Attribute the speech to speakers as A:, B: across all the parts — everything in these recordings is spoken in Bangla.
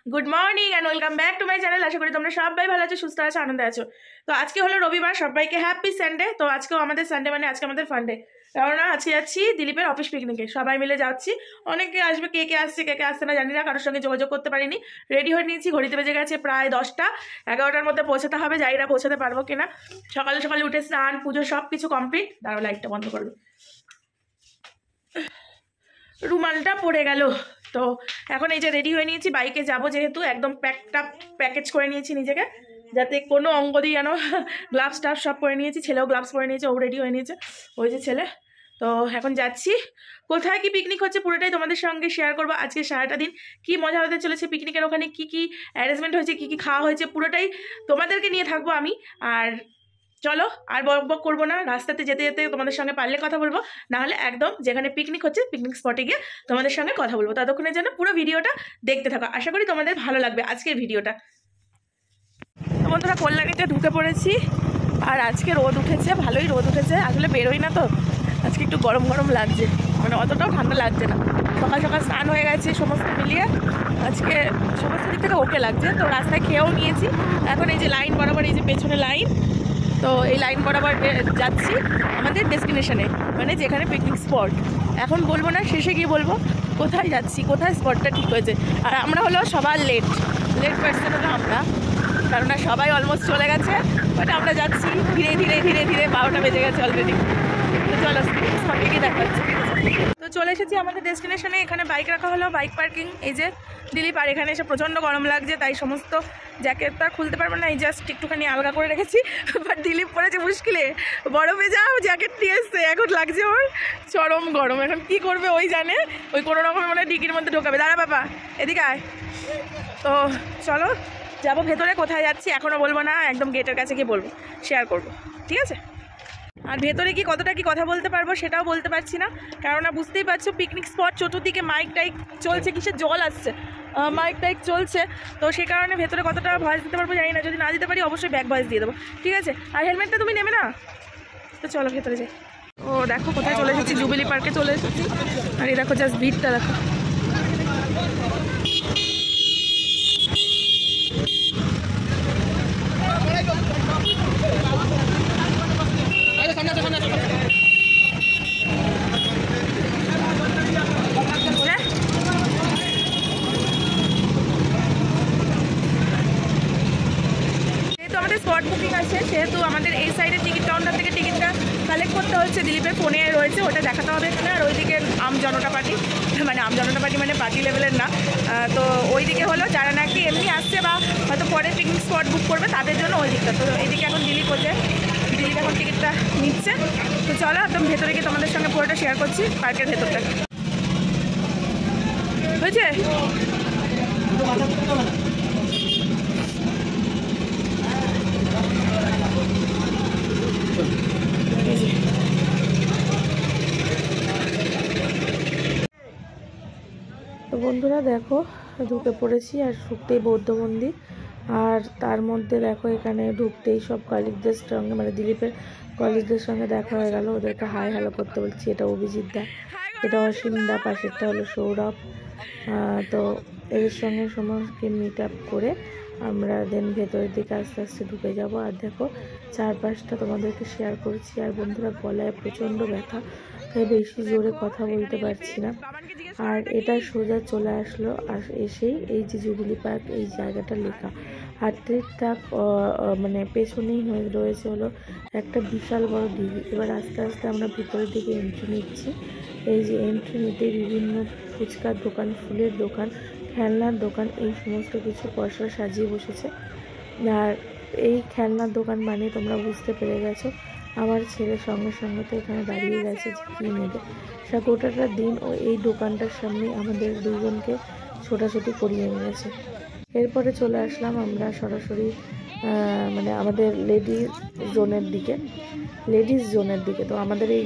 A: Good morning and welcome back to my channel. আশা করি তোমরা সবাই ভালো আছো, সুস্থ আছো, আনন্দে আছো। তো আজকে হলো রবিবার, সবাইকে হ্যাপি সানডে। তো আজকেও আমাদের সানডে, মানে আজকে আমাদের ফান্ডে, কেননা আজকে যাচ্ছি দিলীপের অফিস পিকনিকে। সবাই মিলে যাচ্ছি, অনেকে আসবে, কে কে আসছে কে কে আসছে না জানি না, কারোর সঙ্গে যোগাযোগ করতে পারিনি। রেডি হয়ে নিয়েছি, ঘড়িতে বেজে গেছে প্রায় 10টা, 11টার মধ্যে পৌঁছাতে হবে, জানি না পৌঁছাতে পারবো কিনা। সকালে সকালে উঠে স্নান পুজো সব কিছু কমপ্লিট। দাঁড়াও, লাইটটা বন্ধ করবো, রুমালটা পড়ে গেল। তো এখন এই যে রেডি হয়ে নিয়েছি, বাইকে যাব যেহেতু, একদম প্যাকেজ করে নিয়েছি নিজেকে, যাতে কোনো অঙ্গ দিয়ে যেন গ্লাভস টাফ সব পরে নিয়েছি। ছেলেও গ্লাভস পরে নিয়েছে, ও রেডি হয়ে নিয়েছে, ওই যে ছেলে। তো এখন যাচ্ছি, কোথায় কি পিকনিক হচ্ছে পুরোটাই তোমাদের সঙ্গে শেয়ার করবো। আজকে সারাটা দিন কি মজা হতে চলেছে পিকনিকের, ওখানে কি কি অ্যারেঞ্জমেন্ট হয়েছে, কি কি খাওয়া হয়েছে, পুরোটাই তোমাদেরকে নিয়ে থাকবো আমি। আর চলো আর বক বক করবো না, রাস্তাতে যেতে যেতে তোমাদের সঙ্গে পারলে কথা বলবো, নাহলে একদম যেখানে পিকনিক হচ্ছে পিকনিক স্পটে গিয়ে তোমাদের সঙ্গে কথা বলবো। ততক্ষণের জন্য পুরো ভিডিওটা দেখতে থাকো, আশা করি তোমাদের ভালো লাগবে আজকের ভিডিওটা। তো বন্ধুরা, কল্যাণীতে ঢুকে পড়েছি, আর আজকে রোদ উঠেছে, ভালোই রোদ উঠেছে। আসলে বেরোই না তো, আজকে একটু গরম গরম লাগছে, মানে অতটাও ঠান্ডা লাগছে না। সকাল সকাল স্নান হয়ে গেছে, সমস্ত মিলিয়ে আজকে সমস্ত দিক থেকে ওকে লাগছে। তো রাস্তায় খেয়েও নিয়েছি, এখন এই যে লাইন বরাবর, এই যে পেছনে লাইন, তো এই লাইন বরাবর যাচ্ছি আমাদের ডেস্টিনেশনে, মানে যেখানে পিকনিক স্পট। এখন বলবো না, শেষে গিয়ে বলবো কোথায় যাচ্ছি, কোথায় স্পটটা ঠিক হয়েছে। আর আমরা হলো সবার লেট পার্সন হলো আমরা, কারণ সবাই অলমোস্ট চলে গেছে, বাট আমরা যাচ্ছি ধীরে ধীরে ধীরে ধীরে। 12টা বেজে গেছে অলরেডি। তো চলো স্পটে গিয়ে দেখাচ্ছি। তো চলে এসেছি আমাদের ডেস্টিনেশনে, এখানে বাইক রাখা হলো, বাইক পার্কিং এই যে দিলীপ। আর এখানে এসে প্রচণ্ড গরম লাগছে, তাই সমস্ত জ্যাকেটটা খুলতে পারবো না, এই জাস্ট একটুখানি আলগা করে রেখেছি। বাট দিলীপ পরেছে মুশকিলে, বরফে যাও জ্যাকেট নিয়ে এসছে, এখন লাগছে ওর চরম গরম। এখন কি করবে ওই জানে, ওই কোনো রকম মানে ডিকির মধ্যে ঢোকাবে। দাঁড়া বাবা, এদিকে আয়। তো চলো যাবো ভেতরে, কোথায় যাচ্ছি এখনও বলবো না, একদম গেটের কাছে গিয়ে বলবো, শেয়ার করবো, ঠিক আছে? আর ভেতরে কি কতটা কি কথা বলতে পারবো সেটাও বলতে পারছি না, কেননা বুঝতেই পারছো পিকনিক স্পট, চতুর্দিকে মাইক টাইক চলছে, কিসের জল আসছে, মাইক টাইক চলছে। তো সেই কারণে ভেতরে কতটা ভয়েস দিতে পারবো জানি না, যদি না দিতে পারি অবশ্যই ব্যাক ভয়েস দিয়ে দেবো, ঠিক আছে? আর হেলমেটটা তুমি নেবে না? তো চলো ভেতরে যাই। ও দেখো কোথায় চলে এসেছি, জুবিলি পার্কে চলে এসেছি। আর এই দেখো জাস্ট ভিড়টা দেখো। স্পট বুকিং আছে, সেহেতু আমাদের এই সাইডের টিকিট কাউন্টার থেকে টিকিটটা কালেক্ট করতে হচ্ছে, দিলীপের ফোনে রয়েছে, ওটা দেখাতে হবে এখানে। আর ওইদিকে আমজনতা পার্টি, মানে আমজনতা পার্টি মানে পার্টি লেভেলের না, তো ওইদিকে হলো যারা নাকি এমনি আসছে বা হয়তো পরে পিকনিক স্পট বুক করবে তাদের জন্য ওই দিকটা। তো এইদিকে এখন দিলীপ হচ্ছে, দিলীপ এখন টিকিটটা নিচ্ছে। তো চলো একদম ভেতরে গিয়ে তোমাদের সঙ্গে পুরোটা শেয়ার করছি, পার্কের ভেতরটা হয়েছে। তো বন্ধুরা দেখো, ঢুকে পড়েছি, আর ঢুকতেই বৌদ্ধ মন্দির, আর তার মধ্যে দেখো এখানে ঢুকতেই সব কলিগদের সঙ্গে, মানে দিলীপের কলিগদের সঙ্গে দেখা হয়ে গেল, ওদেরকে হাই হ্যালো করতে বলছি। এটা অভিজিৎ দা, এটা অসীম দা, পাশেরটা হলো সৌরভ। তো এদের সঙ্গে সমস্ত মিট আপ করে আমরা দেন ভেতরের দিকে আস্তে আস্তে ঢুকে যাব। আর দেখো চারপাশটা তোমাদেরকে শেয়ার করছি। আর বন্ধুরা, গলায় প্রচণ্ড ব্যথা, তাই বেশি জোরে কথা বলতে পারছি না। আর এটা সোজা চলে আসলো, আর এসেই এই যে জুবিলি পার্ক এই জায়গাটা লেখা, আর তার মানে পেছনেই হয়ে রয়েছে হলো একটা বিশাল বড় দিঘি। এবার আস্তে আস্তে আমরা ভিতরের দিকে এন্ট্রি নিচ্ছি। এই যে এন্ট্রি নিতে বিভিন্ন ফুচকার দোকান, ফুলের দোকান, খেলনার দোকান, এই সমস্ত কিছু পয়সা সাজিয়ে বসেছে। আর এই খেলনার দোকান মানে তোমরা বুঝতে পেরে গেছো, আমার ছেলের সঙ্গে সঙ্গে তো এখানে দাঁড়িয়ে গেছে যে কী নেবে। গোটাটা দিন ও এই দোকানটার সামনে আমাদের দুজনকে ছোটাছুটি করিয়ে নিয়েছে। এরপরে চলে আসলাম আমরা সরাসরি মানে আমাদের লেডিস জোনের দিকে। তো আমাদের এই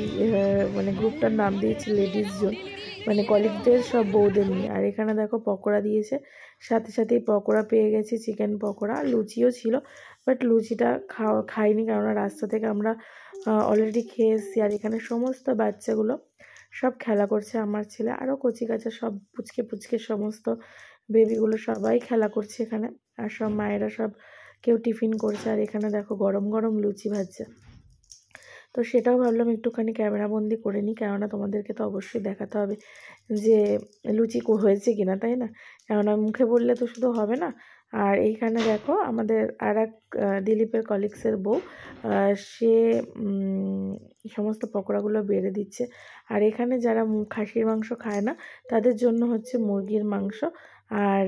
A: মানে গ্রুপটার নাম দিয়েছি লেডিস জোন, মানে কলিগদের সব বউদের নিয়ে। আর এখানে দেখো পকোড়া দিয়েছে, সাথে সাথেই পকোড়া পেয়ে গেছি, চিকেন পকোড়া, লুচিও ছিল, বাট লুচিটা খাইনি, কেননা রাস্তা থেকে আমরা অলরেডি খেয়ে এসেছি। আর এখানে সমস্ত বাচ্চাগুলো সব খেলা করছে, আমার ছেলে আরও কচি কাচা সব পুচকে সমস্ত বেবিগুলো সবাই খেলা করছে এখানে, আর সব মায়েরা সব কেউ টিফিন করছে, আর এখানে দেখো গরম গরম লুচি ভাজছে। তো সেটাও ভাবলাম একটুখানি ক্যামেরাবন্দি করে নিই, কেননা তোমাদেরকে তো অবশ্যই দেখাতে হবে যে লুচি হয়েছে কিনা, তাই না? কেননা মুখে বললে তো শুধু হবে না। আর এইখানে দেখো আমাদের আর এক দিলীপের কলিগসের বউ, সে সমস্ত পকোড়াগুলো বেড়ে দিচ্ছে। আর এখানে যারা খাসির মাংস খায় না তাদের জন্য হচ্ছে মুরগির মাংস। আর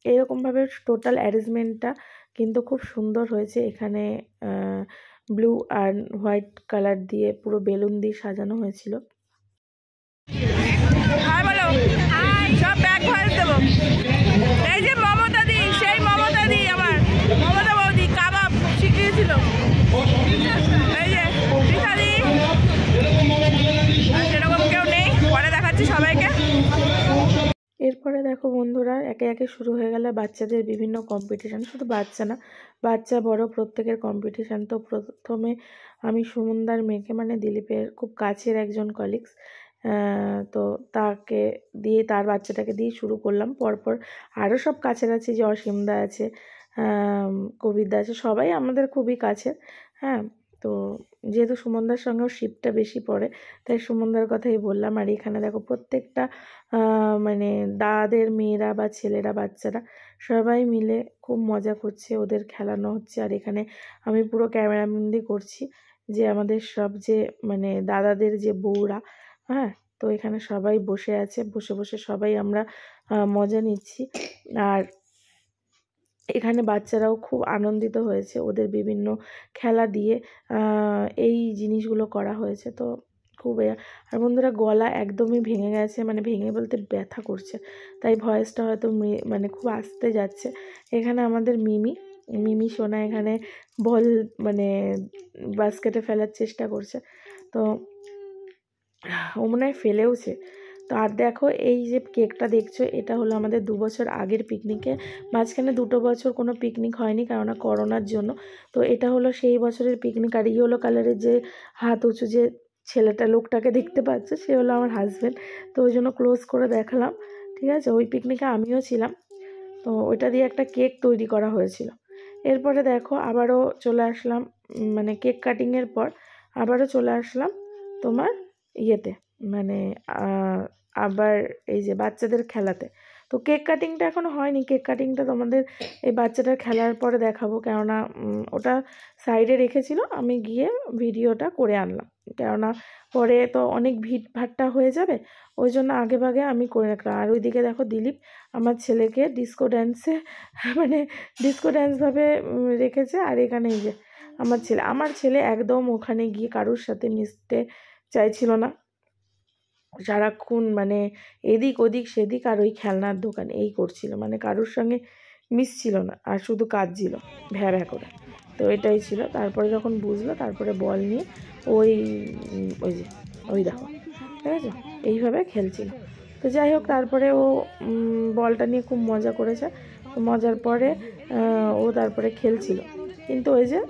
A: এরকমভাবে টোটাল অ্যারেঞ্জমেন্টটা কিন্তু খুব সুন্দর হয়েছে। এখানে ব্লু আর হোয়াইট কালার দিয়ে পুরো বেলুন দিয়ে সাজানো হয়েছিল। হাই বলো, সব ব্যাগ ভয়েস দেবো। এই যে মমতা দি, সেই মমতা দি, আমার মমতা বৌদি কাবাব শিখিয়েছিল। এই যে দি, সেরকম কেউ নেই, পরে দেখাচ্ছি সবাইকে। এরপরে দেখো বন্ধুরা, একে একে শুরু হয়ে গেল বাচ্চাদের বিভিন্ন কম্পিটিশান। শুধু বাচ্চা না, বাচ্চা বড় প্রত্যেকের কম্পিটিশান। তো প্রথমে আমি সুমনদার মেয়েকে, মানে দিলীপের খুব কাছের একজন কলিগস, তো তাকে দিয়ে, তার বাচ্চাটাকে দিয়ে শুরু করলাম। পরপর আরও সব কাছের আছে, যে অসীমদা আছে, কবিরদা আছে, সবাই আমাদের খুবই কাছের। হ্যাঁ, তো যেহেতু সুমনদার সঙ্গেও শিপটা বেশি পড়ে, তাই সুমনদার কথাই বললাম। আর এখানে দেখো প্রত্যেকটা মানে দাদাদের মেয়েরা বা ছেলেরা, বাচ্চারা সবাই মিলে খুব মজা করছে, ওদের খেলানো হচ্ছে। আর এখানে আমি পুরো ক্যামেরাবন্দি করছি যে আমাদের সব যে মানে দাদাদের যে বউরা, হ্যাঁ, তো এখানে সবাই বসে আছে, বসে বসে সবাই আমরা মজা নিচ্ছি। আর এখানে বাচ্চারাও খুব আনন্দিত হয়েছে, ওদের বিভিন্ন খেলা দিয়ে এই জিনিসগুলো করা হয়েছে। তো খুব আর বন্ধুরা, গলা একদমই ভেঙে গেছে, মানে ভেঙে বলতে ব্যথা করছে, তাই ভয়েসটা হয়তো মানে খুব আস্তে যাচ্ছে। এখানে আমাদের মিমি সোনা এখানে বল মানে বাস্কেটে ফেলার চেষ্টা করছে, তো ও মনে হয় ফেলেওছে। তো আর দেখো, এই যে কেকটা দেখছো, এটা হলো আমাদের 2 বছর আগের পিকনিকে। মাঝখানে 2 বছর কোনো পিকনিক হয়নি, কেননা করোনার জন্য। তো এটা হলো সেই বছরের পিকনিক। আর ইয়েলো কালারের যে হাত উঁচু যে লোকটাকে দেখতে পাচ্ছ, সে হলো আমার হাজব্যান্ড। তো ওই জন্য ক্লোজ করে দেখালাম, ঠিক আছে? ওই পিকনিকে আমিও ছিলাম, তো ওইটা দিয়ে একটা কেক তৈরি করা হয়েছিল। এরপরে দেখো আবারও চলে আসলাম, মানে কেক কাটিংয়ের পর আবারও চলে আসলাম তোমার ইয়েতে, মানে আবার এই যে বাচ্চাদের খেলাতে। তো কেক কাটিংটা এখনও হয়নি, কেক কাটিংটা তোমাদের এই বাচ্চাটার খেলার পরে দেখাবো, কেননা ওটা সাইডে রেখেছিল, আমি গিয়ে ভিডিওটা করে আনলাম। কেননা পরে তো অনেক ভিড়ভাট্টা হয়ে যাবে, ওই জন্য আগে ভাগে আমি করে রাখলাম। আর ওইদিকে দেখো দিলীপ আমার ছেলেকে ডিস্কো ড্যান্সে মানে ডিস্কো ড্যান্সভাবে রেখেছে। আর এখানে এই যে আমার ছেলে একদম ওখানে গিয়ে কারোর সাথে মিশতে চাইছিল না, সারাক্ষণ মানে এদিক ওদিক সেদিক আর ওই খেলনার দোকান এই করছিল, মানে কারোর সঙ্গে মিশছিল না, আর শুধু কাঁদছিল ভ্যা ভ্যা করে। তো এটাই ছিল। তারপরে যখন বুঝলো, তারপরে বল নিয়ে ওই যে ওই দেখো, ঠিক আছে, এইভাবে খেলছিল। তো যাই হোক, তারপরে ও বলটা নিয়ে খুব মজা করেছে। তো মজার পরে ও তারপরে খেলছিল, কিন্তু ওই যে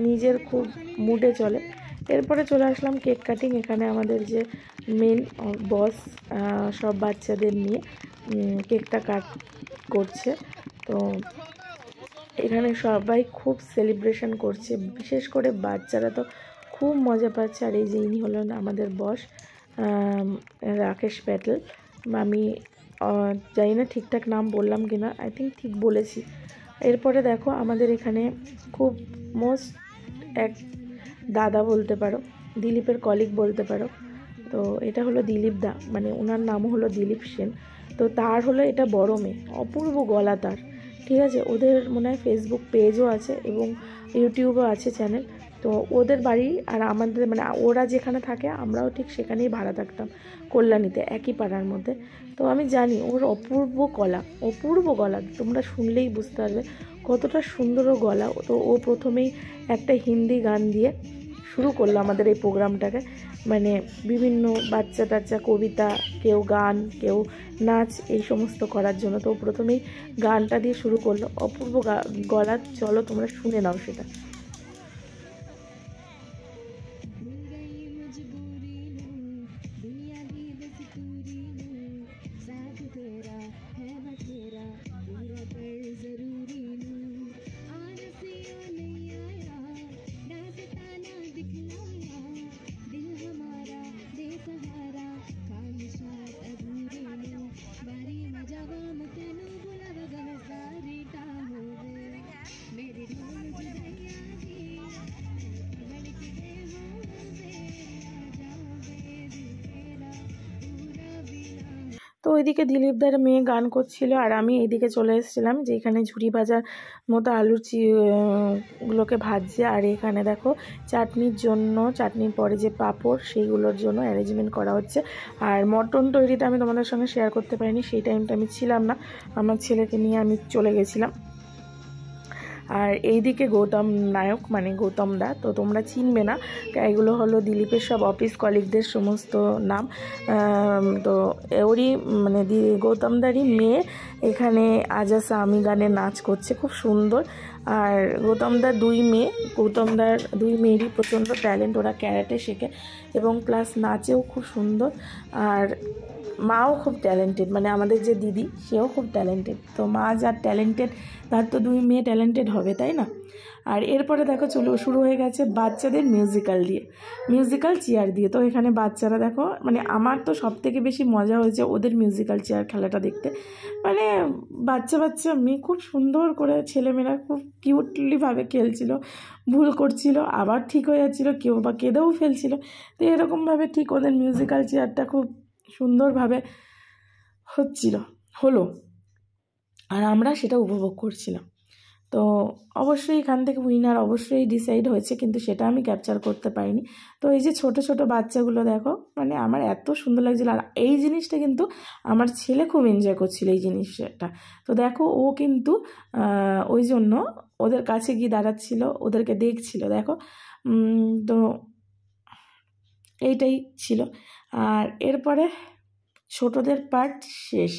A: নিজের খুব মুডে চলে। এরপরে চলে আসলাম কেক কাটিং। এখানে আমাদের যে মেন বস সব বাচ্চাদের নিয়ে কেকটা করছে। তো এখানে সবাই খুব সেলিব্রেশন করছে, বিশেষ করে বাচ্চারা তো খুব মজা পাচ্ছে। আর এই যে ইনি হলেন আমাদের বস, রাকেশ প্যাটেল। আমি জানি না ঠিকঠাক নাম বললাম কিনা, আই থিঙ্ক ঠিক বলেছি। এরপরে দেখো আমাদের এখানে খুব মোস্ট এক দাদা বলতে পারো, দিলীপের কলিগ বলতে পারো। তো এটা হলো দিলীপ দা, মানে ওনার নামও হলো দিলীপ সেন। তো তার হলো এটা বড় মেয়ে, অপূর্ব গলা তার, ঠিক আছে? ওদের মনে হয় ফেসবুক পেজও আছে এবং ইউটিউবও আছে চ্যানেল। তো ওদের বাড়ি আর আমাদের, মানে ওরা যেখানে থাকে আমরাও ঠিক সেখানেই ভাড়া থাকতাম, কল্যাণীতে, একই পাড়ার মধ্যে। তো আমি জানি ওর অপূর্ব গলা, তোমরা শুনলেই বুঝতে পারবে কতটা সুন্দর গলা। তো ও প্রথমেই একটা হিন্দি গান দিয়ে শুরু করলো আমাদের এই প্রোগ্রামটাকে, মানে বিভিন্ন বাচ্চা টাচ্চা কবিতা, কেউ গান, কেউ নাচ, এই সমস্ত করার জন্য। তো প্রথমেই গানটা দিয়ে শুরু করলো, অপূর্ব গলা। চলো তোমরা শুনে নাও সেটা। ওইদিকে দিলীপদার মেয়ে গান করছিল আর আমি এইদিকে চলে এসেছিলাম, যে এখানে ঝুড়ি ভাজার মতো আলুর গুলোকে ভাজছে। আর এখানে দেখো চাটনির জন্য, চাটনির পরে যে পাঁপড় সেইগুলোর জন্য অ্যারেঞ্জমেন্ট করা হচ্ছে। আর মটন তৈরিটা আমি তোমাদের সঙ্গে শেয়ার করতে পারিনি, সেই টাইমটা আমি ছিলাম না, আমার ছেলেকে নিয়ে আমি চলে গেছিলাম। আর এইদিকে গৌতম নায়ক মানে গৌতম দা, তো তোমরা চিনবে না, এগুলো হলো দিলীপের সব অফিস কলিগদের সমস্ত নাম। তো ওরই মানে গৌতম দারই মেয়ে এখানে আজাসা আমি গানে নাচ করছে, খুব সুন্দর। আর গৌতমদার গৌতমদার দুই মেয়েরই প্রচণ্ড ট্যালেন্ট, ওরা ক্যারাটে শেখে এবং প্লাস নাচেও খুব সুন্দর। আর মাও খুব ট্যালেন্টেড, মানে আমাদের যে দিদি সেও খুব ট্যালেন্টেড। তো মা যার ট্যালেন্টেড তার তো দুই মেয়ে ট্যালেন্টেড হবে, তাই না? আর এরপরে দেখো শুরু হয়ে গেছে বাচ্চাদের মিউজিক্যাল চেয়ার দিয়ে। তো এখানে বাচ্চারা দেখো, মানে আমার তো সব থেকে বেশি মজা হয়েছে ওদের মিউজিক্যাল চেয়ার খেলাটা দেখতে। মানে বাচ্চা মেয়ে খুব সুন্দর করে, ছেলেমেয়েরা খুব কিউটলিভাবে খেলছিল, ভুল করছিল আবার ঠিক হয়ে যাচ্ছিল, কেউ বা কেঁদেও ফেলছিল। তো এরকমভাবে ঠিক ওদের মিউজিক্যাল চেয়ারটা খুব সুন্দরভাবে হলো আর আমরা সেটা উপভোগ করছিলাম। তো অবশ্যই এখান থেকে উইনার অবশ্যই ডিসাইড হয়েছে, কিন্তু সেটা আমি ক্যাপচার করতে পারিনি। তো এই যে ছোট ছোট বাচ্চাগুলো দেখো, মানে আমার এত সুন্দর লাগছিল। আর এই জিনিসটা কিন্তু আমার ছেলে খুব এনজয় করছিল এই জিনিসটা। তো দেখো ও কিন্তু ওই জন্য ওদের কাছে গিয়ে দাঁড়াচ্ছিল, ওদেরকে দেখছিল, দেখো। তো এইটাই ছিল। আর এরপরে ছোটদের পার্ট শেষ,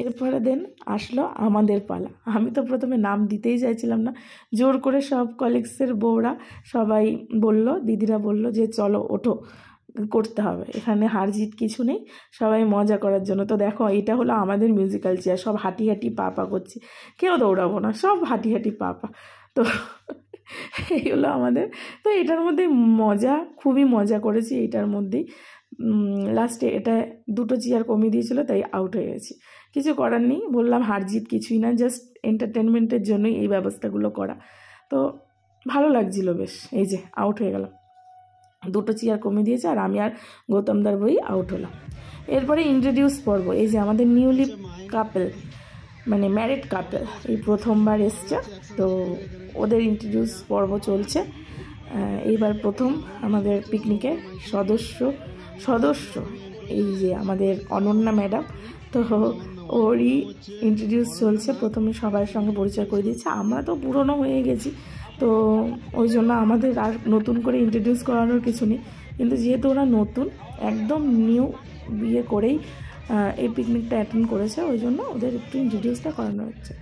A: এরপরে দেন আসলো আমাদের পালা। আমি তো প্রথমে নাম দিতেই চাইছিলাম না, জোর করে সব কলিগসের বউরা সবাই বলল, দিদিরা বলল যে চলো ওঠো, করতে হবে, এখানে হার জিত কিছু নেই, সবাই মজা করার জন্য। তো দেখো এটা হলো আমাদের মিউজিক্যাল চেয়ার, সব হাঁটি পা করছি, কেউ দৌড়াবো না, সব হাঁটি পা। তো এই হলো আমাদের। তো এটার মধ্যে খুবই মজা করেছি এটার মধ্যেই। লাস্টে এটা দুটো চেয়ার কমিয়ে দিয়েছিল, তাই আউট হয়ে গেছি। কিছু করার নেই, বললাম হার জিত কিছুই না, জাস্ট এন্টারটেনমেন্টের জন্যই এই ব্যবস্থাগুলো করা। তো ভালো লাগছিল বেশ। এই যে আউট হয়ে গেলাম, দুটো চেয়ার কমিয়ে দিয়েছে আর আমি আর গৌতমদার বই আউট হলাম। এরপরে ইন্ট্রোডিউস পর্ব, এই যে আমাদের নিউলি কাপল মানে ম্যারিড কাপল এই প্রথমবার এসছে, তো ওদের ইন্ট্রোডিউস পর্ব চলছে। এইবার প্রথম আমাদের পিকনিকের সদস্য এই যে আমাদের অনন্যা ম্যাডাম, তো ওরই ইন্ট্রোডিউস চলছে। প্রথমে সবার সঙ্গে পরিচয় করে দিয়েছে, আমরা তো পুরনো হয়ে গেছি, তো ওই জন্য আমাদের আর নতুন করে ইন্ট্রোডিউস করানোর কিছু নেই। কিন্তু যেহেতু ওরা নতুন, একদম নিউ বিয়ে করেই এই পিকনিকটা অ্যাটেন্ড করেছে, ওই জন্য ওদের একটু ইন্ট্রোডিউসটা করানো হচ্ছে।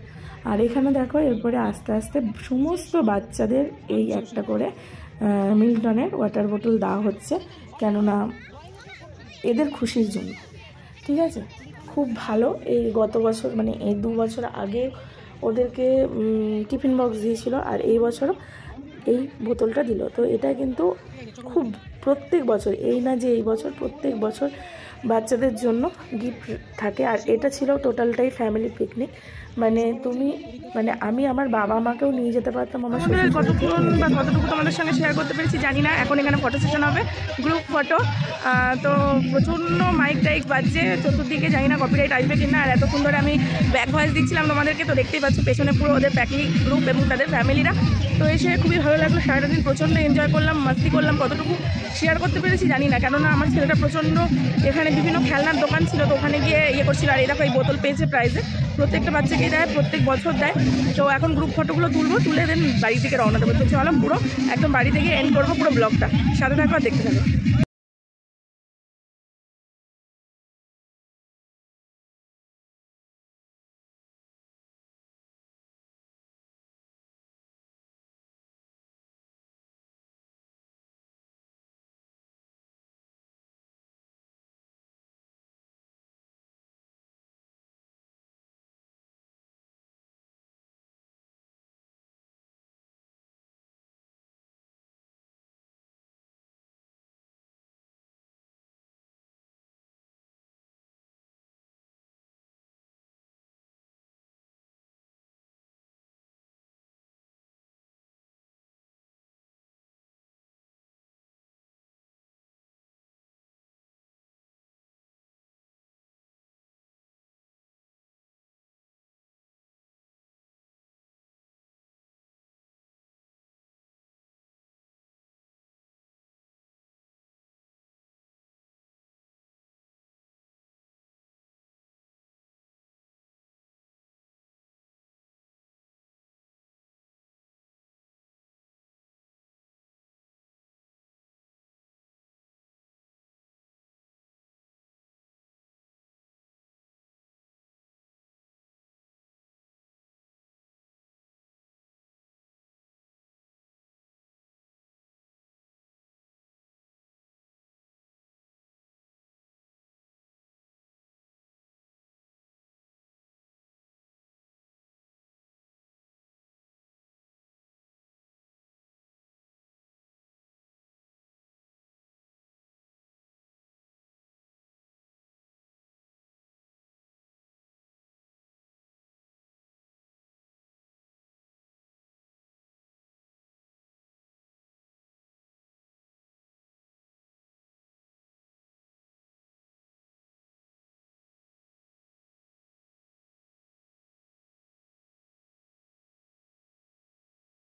A: আর এখানে দেখো এরপরে আস্তে আস্তে সমস্ত বাচ্চাদের এই একটা করে মিল্টনের ওয়াটার বোতল দেওয়া হচ্ছে, কেননা এদের খুশির জন্য। ঠিক আছে, খুব ভালো। এই গত বছর মানে এই 2 বছর আগে ওদেরকে টিফিন বক্স দিয়েছিল, আর এই বছরও এই বোতলটা দিল। তো এটা কিন্তু খুব প্রত্যেক বছর, এই না যে এই বছর, প্রত্যেক বছর বাচ্চাদের জন্য গিফট থাকে। আর এটা ছিল টোটালটাই ফ্যামিলি পিকনিক, মানে আমি আমার বাবা মাকেও নিয়ে যেতে পারতাম। আমার কতটুকু তোমাদের সঙ্গে শেয়ার করতে পেরেছি জানি না। এখন এখানে ফটো সেশন হবে, গ্রুপ ফটো। তো প্রচণ্ড মাইক টাইক বাজছে চতুর্দিকে, জানি না কপিরাইট আসবে কিনা। আর এতক্ষণ ধরে আমি ব্যাক ভয়েস দিচ্ছিলাম তোমাদেরকে, তো দেখতেই পাচ্ছ পেছনে পুরো ওদের পিকনিক গ্রুপ এবং তাদের ফ্যামিলিরা। তো এসে খুবই ভালো লাগলো, সারাটা দিন প্রচণ্ড এনজয় করলাম, মাস্তি করলাম। কতটুকু শেয়ার করতে পেরেছি জানি না, কেননা আমার ছেলেটা প্রচণ্ড এখানে বিভিন্ন খেলনার দোকান ছিল, তো ওখানে গিয়ে করছিল। আর এই দেখো এই বোতল পেয়েছে প্রাইজে, প্রত্যেকটা বাচ্চাকেই দেয়, প্রত্যেক বছর দেয়। তো এখন গ্রুপ ফটোগুলো তুলে দেন বাড়ি থেকে রওনা দেবো। তো চলো পুরো একদম বাড়ি থেকে এন্ড করবো পুরো ব্লগটা, সাথে থাকো আর দেখতে থাকো।